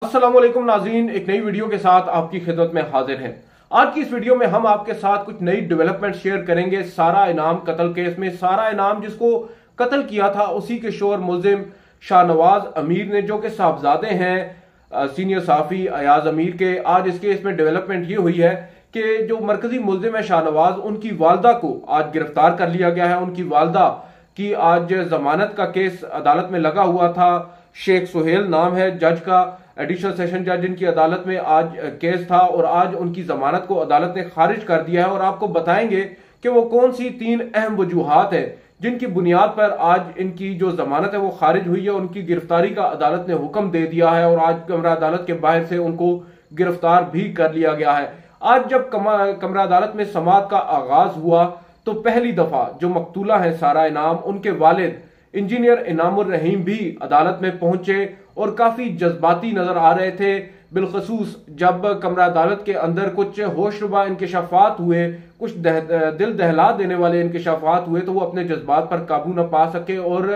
अस्सलाम वालेकुम नाज़रीन, एक नई वीडियो के साथ आपकी खिदमत में हाजिर हैं। आज की इस वीडियो में हम आपके साथ कुछ नई डेवलपमेंट शेयर करेंगे। सारा इनाम कत्ल केस में सारा इनाम जिसको कत्ल किया था उसी के शोर मुल्जिम शाहनवाज अमीर ने, जो कि साहबजादे हैं सीनियर साफी अयाज अमीर के। आज इस केस में डेवलपमेंट ये हुई है कि जो मरकजी मुल्जिम है शाहनवाज, उनकी वालदा को आज गिरफ्तार कर लिया गया है। उनकी वालदा की आज जमानत का केस अदालत में लगा हुआ था। शेख सुहेल नाम है जज का, एडिशनल सेशन जज इनकी अदालत में आज केस था और आज उनकी जमानत को अदालत ने खारिज कर दिया है। और आपको बताएंगे कि वो कौन सी 3 अहम वजूहात है जिनकी बुनियाद पर आज इनकी जो जमानत है वो खारिज हुई है। उनकी गिरफ्तारी का अदालत ने हुक्म दे दिया है और आज कमरा अदालत के बाहर से उनको गिरफ्तार भी कर लिया गया है। आज जब कमरा अदालत में समाअत का आगाज हुआ तो पहली दफा जो मकतूला है सारा इनाम, उनके वालिद इंजीनियर इनामुर रहीम भी अदालत में पहुंचे और काफी जज्बाती नजर आ रहे थे। बिलखसूस जब कमरा अदालत के अंदर कुछ होशरुबा इंकशाफात हुए, कुछ दिल दहला देने वाले इंकशाफात हुए, तो वो अपने जज्बात पर काबू न पा सके और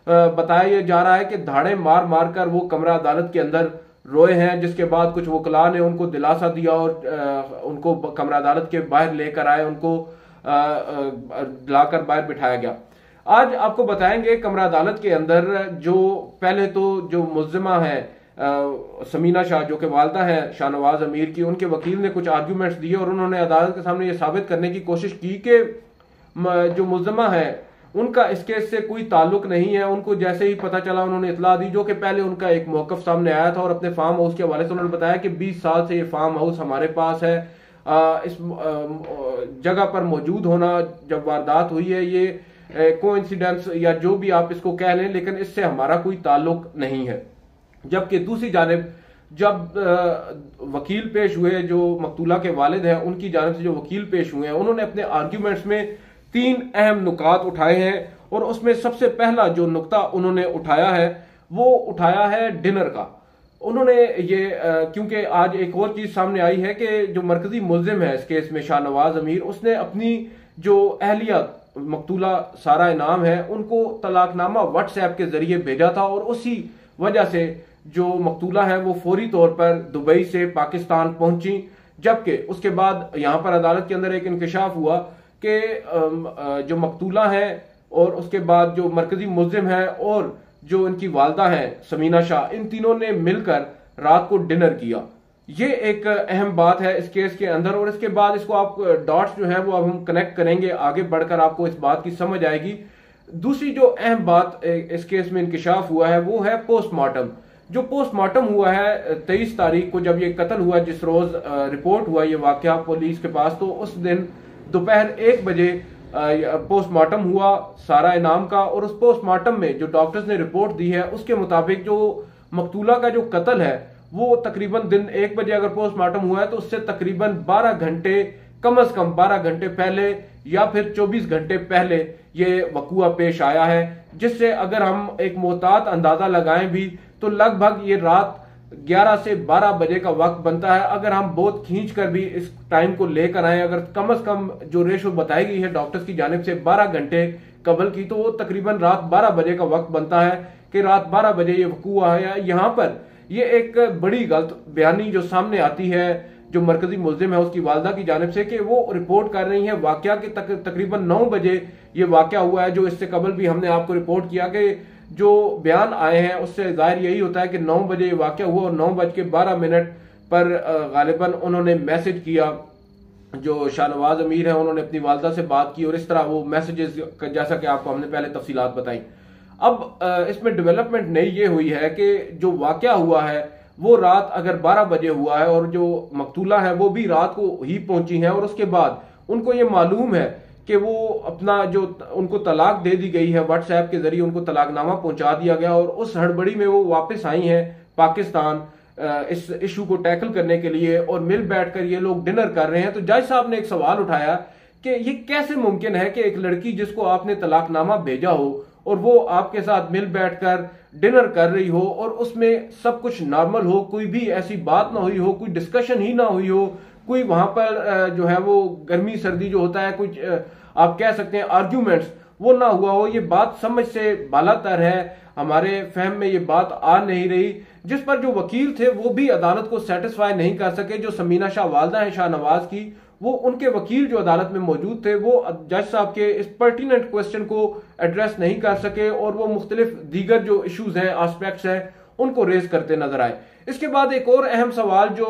बताया जा रहा है कि धाड़े मार मार कर वो कमरा अदालत के अंदर रोए हैं। जिसके बाद कुछ वकला ने उनको दिलासा दिया और उनको कमरा अदालत के बाहर लेकर आए, उनको लाकर बाहर बिठाया गया। आज आपको बताएंगे कमरा अदालत के अंदर जो पहले तो जो मुल्जिमा है समीना शाह, जो कि वालदा है शाहनवाज अमीर की, उनके वकील ने कुछ आर्ग्यूमेंट्स दिए और उन्होंने अदालत के सामने ये साबित करने की कोशिश की कि जो मुल्जिमा है उनका इस केस से कोई ताल्लुक नहीं है। उनको जैसे ही पता चला उन्होंने इतला दी, जो कि पहले उनका एक मौकफ सामने आया था और अपने फार्म हाउस के हवाले से उन्होंने बताया कि 20 साल से ये फार्म हाउस हमारे पास है। इस जगह पर मौजूद होना जब वारदात हुई है ये कोइंसिडेंस या जो भी आप इसको कह लें, लेकिन इससे हमारा कोई ताल्लुक नहीं है। जबकि दूसरी जानिब जब वकील पेश हुए, जो मकतूला के वालिद हैं उनकी जानिब से जो वकील पेश हुए हैं, उन्होंने अपने आर्ग्यूमेंट्स में 3 अहम नुकात उठाए हैं और उसमें सबसे पहला जो नुकता उन्होंने उठाया है वो उठाया है डिनर का। उन्होंने ये क्योंकि आज एक और चीज सामने आई है कि जो मरकजी मुल्जिम है इस केस में शाहनवाज अमीर, उसने अपनी जो अहलिया मकतूला सारा इनाम है उनको तलाकनामा व्हाट्सएप के जरिए भेजा था और उसी वजह से जो मकतूला है वो फौरी तौर पर दुबई से पाकिस्तान पहुंची। जबकि उसके बाद यहां पर अदालत के अंदर एक इंकशाफ हुआ कि जो मकतूला है और उसके बाद जो मरकजी मुल्जिम है और जो इनकी वालदा है समीना शाह, इन तीनों ने मिलकर रात को डिनर किया। ये एक अहम बात है इस केस के अंदर। और इसके बाद इसको आप डॉट्स जो है वो अब हम कनेक्ट करेंगे, आगे बढ़कर आपको इस बात की समझ आएगी। दूसरी जो अहम बात इस केस में इंकशाफ हुआ है वो है पोस्टमार्टम। जो पोस्टमार्टम हुआ है 23 तारीख को जब ये कत्ल हुआ, जिस रोज रिपोर्ट हुआ ये वाकया पुलिस के पास, तो उस दिन दोपहर 1 बजे पोस्टमार्टम हुआ सारा इनाम का। और उस पोस्टमार्टम में जो डॉक्टर्स ने रिपोर्ट दी है उसके मुताबिक जो मकतूला का जो कत्ल है वो तकरीबन दिन 1 बजे अगर पोस्टमार्टम हुआ है तो उससे तकरीबन 12 घंटे, कम से कम 12 घंटे पहले या फिर 24 घंटे पहले ये वकुआ पेश आया है। जिससे अगर हम एक मोहतात अंदाजा लगाएं भी तो लगभग ये रात 11 से 12 बजे का वक्त बनता है। अगर हम बहुत खींच कर भी इस टाइम को लेकर आए, अगर कम से कम जो रेशो बताई गई है डॉक्टर्स की जानिब से 12 घंटे कबल की, तो वो तकरीबन रात 12 बजे का वक्त बनता है कि रात 12 बजे ये वकुआ है। यहाँ पर ये एक बड़ी गलत बयानी जो सामने आती है जो मरकजी मुल्जिम है उसकी वालदा की जानिब से, कि वो रिपोर्ट कर रही है वाकया के तकरीबन 9 बजे ये वाकया हुआ है। जो इससे कबल भी हमने आपको रिपोर्ट किया कि जो बयान आए हैं उससे जाहिर यही होता है कि 9 बजे ये वाकया हुआ और 9:12 पर गालिबन उन्होंने मैसेज किया। जो शाहनवाज अमीर है उन्होंने अपनी वालदा से बात की और इस तरह वो मैसेजेस, जैसा कि आपको हमने पहले तफसीलात बताई। अब इसमें डेवलपमेंट नई ये हुई है कि जो वाकया हुआ है वो रात अगर 12 बजे हुआ है और जो मकतूला है वो भी रात को ही पहुंची है और उसके बाद उनको ये मालूम है कि वो अपना जो उनको तलाक दे दी गई है, व्हाट्सएप के जरिए उनको तलाकनामा पहुंचा दिया गया और उस हड़बड़ी में वो वापस आई हैं पाकिस्तान इस इशू को टैकल करने के लिए और मिल बैठकर ये लोग डिनर कर रहे हैं। तो जज साहब ने एक सवाल उठाया कि ये कैसे मुमकिन है कि एक लड़की जिसको आपने तलाकनामा भेजा हो और वो आपके साथ मिल बैठकर डिनर कर रही हो और उसमें सब कुछ नॉर्मल हो, कोई भी ऐसी बात ना हुई हो, कोई डिस्कशन ही ना हुई हो, कोई वहां पर जो है वो गर्मी सर्दी जो होता है, कुछ आप कह सकते हैं आर्ग्यूमेंट्स वो ना हुआ हो, ये बात समझ से बालातर है, हमारे फहम में ये बात आ नहीं रही, जिस पर जो वकील थे वो भी अदालत को सेटिस्फाई नहीं कर सके। जो समीना शाह वालदा है शाहनवाज की, वो उनके वकील जो अदालत में मौजूद थे वो जज साहब के इस पर्टिनेंट क्वेश्चन को एड्रेस नहीं कर सके और वो मुख्तलिफ दीगर जो इश्यूज हैं, एस्पेक्ट्स हैं, उनको रेज करते नजर आए। इसके बाद एक और अहम सवाल जो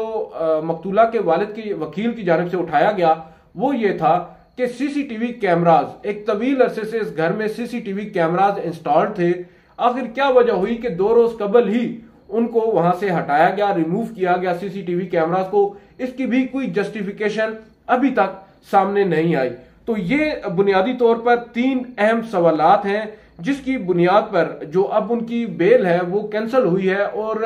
मकतूला के वालिद की वकील की जानिब से उठाया गया वो ये था कि सीसीटीवी कैमराज, एक तवील अरसे से इस घर में सीसीटीवी कैमराज इंस्टॉल्ड थे, आखिर क्या वजह हुई कि 2 रोज कबल ही उनको वहां से हटाया गया, रिमूव किया गया सीसीटीवी कैमराज को? इसकी भी कोई जस्टिफिकेशन अभी तक सामने नहीं आई। तो ये बुनियादी तौर पर 3 अहम सवालात हैं जिसकी बुनियाद पर जो अब उनकी बेल है वो कैंसिल हुई है। और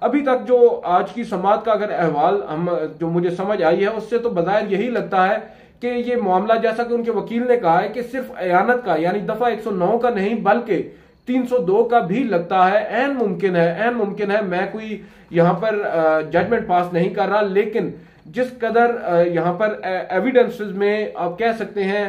अभी तक जो आज की समाअत का अगर अहवाल हम जो मुझे समझ आई है उससे तो बज़ाहिर यही लगता है कि ये मामला, जैसा कि उनके वकील ने कहा है, कि सिर्फ अयानत का यानी दफा 109 का नहीं बल्कि 302 का भी लगता है। ऐन मुमकिन है, मैं कोई यहां पर जजमेंट पास नहीं कर रहा, लेकिन जिस कदर यहां पर एविडेंसेस में आप कह सकते हैं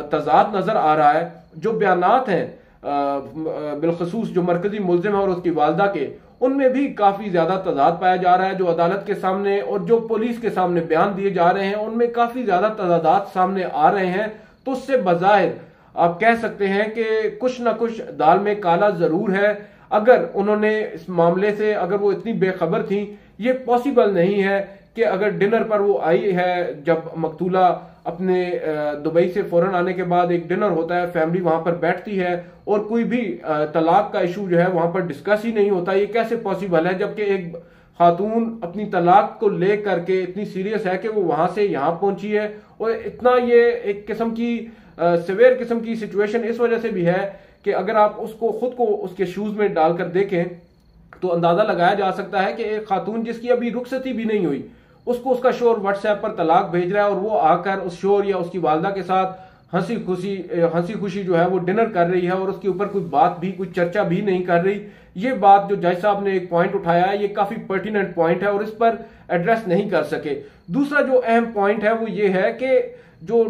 तजाद नजर आ रहा है, जो बयानात हैं बिलखसूस जो मरकजी मुल्जिम है और उसकी वालदा के, उनमें भी काफी ज्यादा तजाद पाया जा रहा है। जो अदालत के सामने और जो पुलिस के सामने बयान दिए जा रहे हैं उनमें काफी ज्यादा तजादात सामने आ रहे हैं। तो उससे बजाहिर आप कह सकते हैं कि कुछ ना कुछ दाल में काला जरूर है। अगर उन्होंने इस मामले से, अगर वो इतनी बेखबर थी, ये पॉसिबल नहीं है कि अगर डिनर पर वो आई है, जब मकतूला अपने दुबई से फौरन आने के बाद एक डिनर होता है, फैमिली वहां पर बैठती है और कोई भी तलाक का इशू जो है वहां पर डिस्कस ही नहीं होता, ये कैसे पॉसिबल है? जबकि एक खातून अपनी तलाक को लेकर के इतनी सीरियस है कि वो वहां से यहां पहुंची है। और इतना ये एक किस्म की सिवियर किस्म की सिचुएशन इस वजह से भी है कि अगर आप उसको खुद को उसके शूज में डालकर देखें तो अंदाजा लगाया जा सकता है कि एक खातून जिसकी अभी रुखसती भी नहीं हुई, उसको उसका शोहर व्हाट्सएप पर तलाक भेज रहा है और वो आकर उस शोहर या उसकी वालदा के साथ हंसी खुशी जो है वो डिनर कर रही है और उसके ऊपर कोई बात भी, कोई चर्चा भी नहीं कर रही। ये बात जो जज साहब ने एक पॉइंट उठाया है, ये काफी पर्टिनेंट पॉइंट है और इस पर एड्रेस नहीं कर सके। दूसरा जो अहम पॉइंट है वो ये है कि जो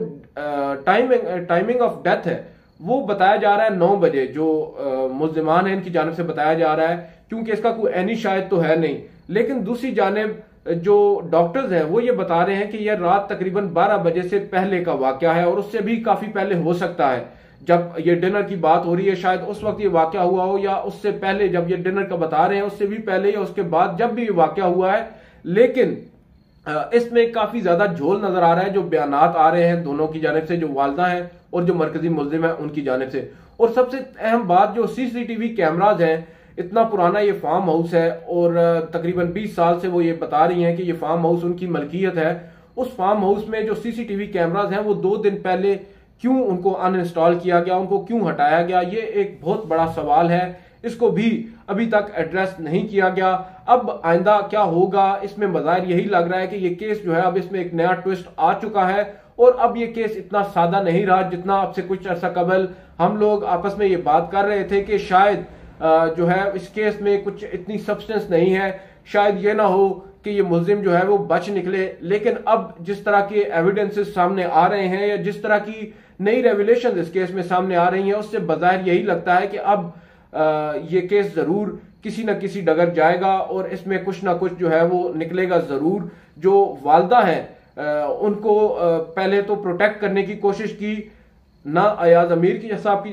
टाइमिंग ऑफ डेथ है वो बताया जा रहा है 9 बजे, जो मुल्जिमान है इनकी जानिब से बताया जा रहा है, क्योंकि इसका कोई एनी शायद तो है नहीं। लेकिन दूसरी जानिब जो डॉक्टर्स हैं वो ये बता रहे हैं कि यह रात तकरीबन 12 बजे से पहले का वाकया है और उससे भी काफी पहले हो सकता है। जब ये डिनर की बात हो रही है शायद उस वक्त ये वाकया हुआ हो, या उससे पहले जब ये डिनर का बता रहे हैं उससे भी पहले या उसके बाद जब भी ये वाकया हुआ है। लेकिन इसमें काफी ज्यादा झोल नजर आ रहा है जो बयानात आ रहे हैं दोनों की जानिब से, जो वालदा है और जो मरकजी मुल्जिम है उनकी जानिब से। और सबसे अहम बात, जो सीसीटीवी कैमराज हैं, इतना पुराना ये फार्म हाउस है और तकरीबन 20 साल से वो ये बता रही हैं कि ये फार्म हाउस उनकी मलकियत है। उस फार्म हाउस में जो सीसीटीवी कैमराज हैं वो 2 दिन पहले क्यों उनको अनइंस्टॉल किया गया, उनको क्यों हटाया गया, ये एक बहुत बड़ा सवाल है। इसको भी अभी तक एड्रेस नहीं किया गया। अब आइंदा क्या होगा, इसमें बज़ाहिर यही लग रहा है कि ये केस जो है अब इसमें एक नया ट्विस्ट आ चुका है और अब ये केस इतना सादा नहीं रहा जितना अब से कुछ अर्सा कबल हम लोग आपस में ये बात कर रहे थे कि शायद जो है इस केस में कुछ इतनी सब्सटेंस नहीं है, शायद ये ना हो कि ये मुल्जिम जो है वो बच निकले। लेकिन अब जिस तरह के एविडेंसेस सामने आ रहे हैं या जिस तरह की नई रेवलेशन इस केस में सामने आ रही हैं, उससे बज़ाहिर यही लगता है कि अब ये केस जरूर किसी न किसी डगर जाएगा और इसमें कुछ ना कुछ जो है वो निकलेगा जरूर। जो वालदा है उनको पहले तो प्रोटेक्ट करने की कोशिश की, ना अयाज अमीर साहब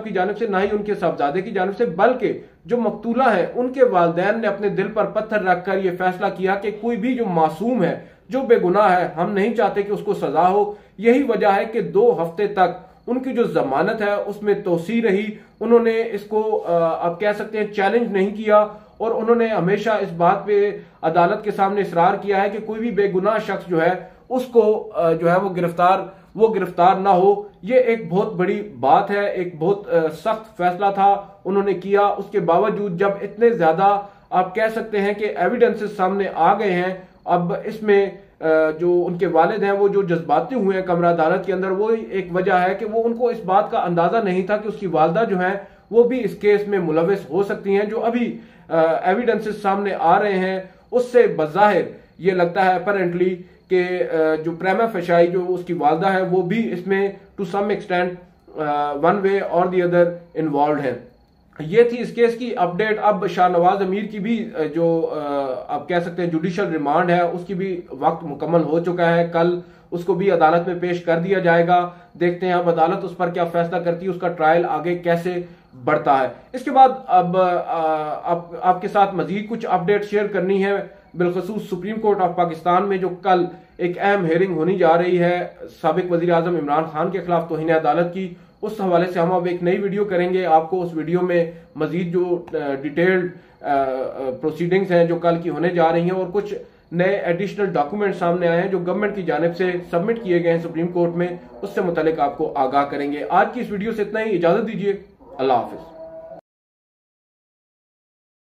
की जानिब से, ना ही उनके साहबजादे की जानिब से, बल्कि जो मकतूला है उनके वालिदैन ने अपने दिल पर पत्थर रखकर यह फैसला किया कि कोई भी जो मासूम है, जो बेगुनाह है, हम नहीं चाहते कि उसको सजा हो। यही वजह है कि 2 हफ्ते तक उनकी जो जमानत है उसमें तोसी रही। उन्होंने इसको आप कह सकते हैं चैलेंज नहीं किया और उन्होंने हमेशा इस बात पे अदालत के सामने इसरार किया है कि कोई भी बेगुनाह शख्स जो है उसको जो है वो गिरफ्तार ना हो। ये एक बहुत बड़ी बात है, एक बहुत सख्त फैसला था उन्होंने किया। उसके बावजूद जब इतने ज्यादा आप कह सकते हैं कि एविडेंसेस सामने आ गए हैं, अब इसमें जो उनके वालिद हैं वो जो जज्बाती हुए हैं कमरा अदालत के अंदर, वो एक वजह है कि वो उनको इस बात का अंदाजा नहीं था कि उसकी वालदा जो है वो भी इस केस में मुलविस हो सकती हैं। जो अभी एविडेंसेस सामने आ रहे हैं उससे बज़ाहिर ये लगता है अपेरेंटली कि जो प्रेमा फेशाई जो उसकी वालदा है वो भी इसमें to some extent one way और दी अदर इन्वॉल्व हैं। ये थी इस केस की अपडेट। अब शाहनवाज अमीर की भी जो आप कह सकते हैं जुडिशियल रिमांड है उसकी भी वक्त मुकम्मल हो चुका है। कल उसको भी अदालत में पेश कर दिया जाएगा। देखते हैं अब अदालत उस पर क्या फैसला करती है, उसका ट्रायल आगे कैसे बढ़ता है। इसके बाद अब आपके साथ मजीद कुछ अपडेट शेयर करनी है बिलखसूस सुप्रीम कोर्ट ऑफ पाकिस्तान में जो कल एक अहम हेयरिंग होनी जा रही है साबिक वजीर आजम इमरान खान के खिलाफ तौहीन अदालत की। उस हवाले से हम अब एक नई वीडियो करेंगे। आपको उस वीडियो में मजीद जो डिटेल्ड प्रोसीडिंग्स हैं जो कल की होने जा रही हैं और कुछ नए एडिशनल डॉक्यूमेंट सामने आए हैं जो गवर्नमेंट की जानिब से सबमिट किए गए हैं सुप्रीम कोर्ट में, उससे मुतालिक आपको आगाह करेंगे। आज की इस वीडियो से इतना ही, इजाजत दीजिए, अल्लाह हाफिज।